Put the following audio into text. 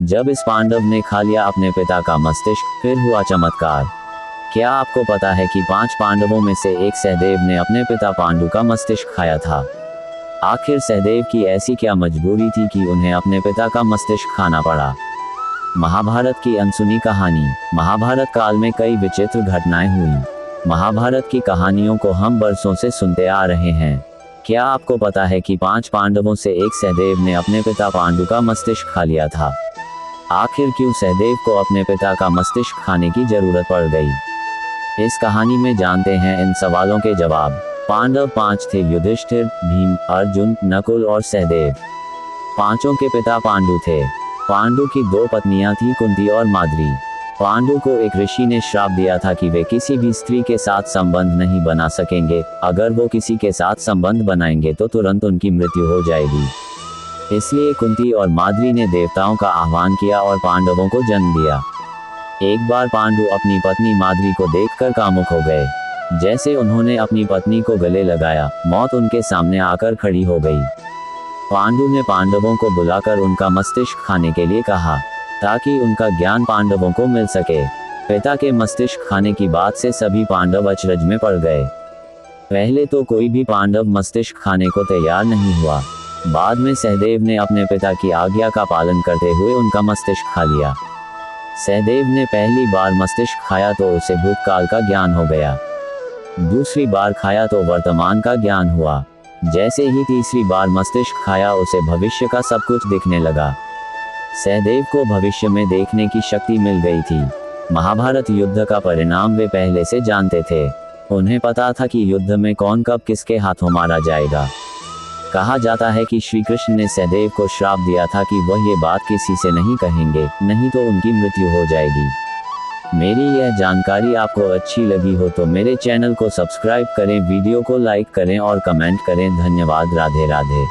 जब इस पांडव ने खा लिया अपने पिता का मस्तिष्क, फिर हुआ चमत्कार। क्या आपको पता है कि 5 पांडवों में से एक सहदेव ने अपने पिता पांडु का मस्तिष्क खाया था? आखिर सहदेव की ऐसी क्या मजबूरी थी कि उन्हें अपने पिता का मस्तिष्क खाना पड़ा? महाभारत की अनसुनी कहानी। महाभारत काल में कई विचित्र घटनाएं हुई। महाभारत की कहानियों को हम बरसों से सुनते आ रहे हैं। क्या आपको पता है कि 5 पांडवों से एक सहदेव ने अपने पिता पांडु का मस्तिष्क खा लिया था? आखिर क्यों सहदेव को अपने पिता का मस्तिष्क खाने की जरूरत पड़ गई? इस कहानी में जानते हैं इन सवालों के जवाब। पांडव 5 थे: युधिष्ठिर, भीम, अर्जुन, नकुल और सहदेव। पांचों के पिता पांडु थे। पांडु की 2 पत्नियां थीं, कुंती और माद्री। पांडु को एक ऋषि ने श्राप दिया था कि वे किसी भी स्त्री के साथ संबंध नहीं बना सकेंगे। अगर वो किसी के साथ संबंध बनाएंगे तो तुरंत उनकी मृत्यु हो जाएगी। इसलिए कुंती और माद्री ने देवताओं का आह्वान किया और पांडवों को जन्म दिया। एक बार पांडु अपनी पत्नी माद्री को देखकर कामुक हो गए। जैसे उन्होंने अपनी पत्नी को गले लगाया, मौत उनके सामने आकर खड़ी हो गई। पांडु ने पांडवों को बुलाकर उनका मस्तिष्क खाने के लिए कहा, ताकि उनका ज्ञान पांडवों को मिल सके। पिता के मस्तिष्क खाने की बात से सभी पांडव अचरज में पड़ गए। पहले तो कोई भी पांडव मस्तिष्क खाने को तैयार नहीं हुआ। बाद में सहदेव ने अपने पिता की आज्ञा का पालन करते हुए उनका मस्तिष्क खा लिया। सहदेव ने पहली बार मस्तिष्क खाया तो उसे भूतकाल का ज्ञान हो गया। दूसरी बार खाया तो वर्तमान का ज्ञान हुआ। जैसे ही तीसरी बार मस्तिष्क खाया, उसे भविष्य का सब कुछ दिखने लगा। सहदेव को भविष्य में देखने की शक्ति मिल गई थी। महाभारत युद्ध का परिणाम वे पहले से जानते थे। उन्हें पता था कि युद्ध में कौन कब किसके हाथों मारा जाएगा। कहा जाता है कि श्री कृष्ण ने सहदेव को श्राप दिया था कि वह ये बात किसी से नहीं कहेंगे, नहीं तो उनकी मृत्यु हो जाएगी। मेरी यह जानकारी आपको अच्छी लगी हो तो मेरे चैनल को सब्सक्राइब करें, वीडियो को लाइक करें और कमेंट करें। धन्यवाद। राधे राधे।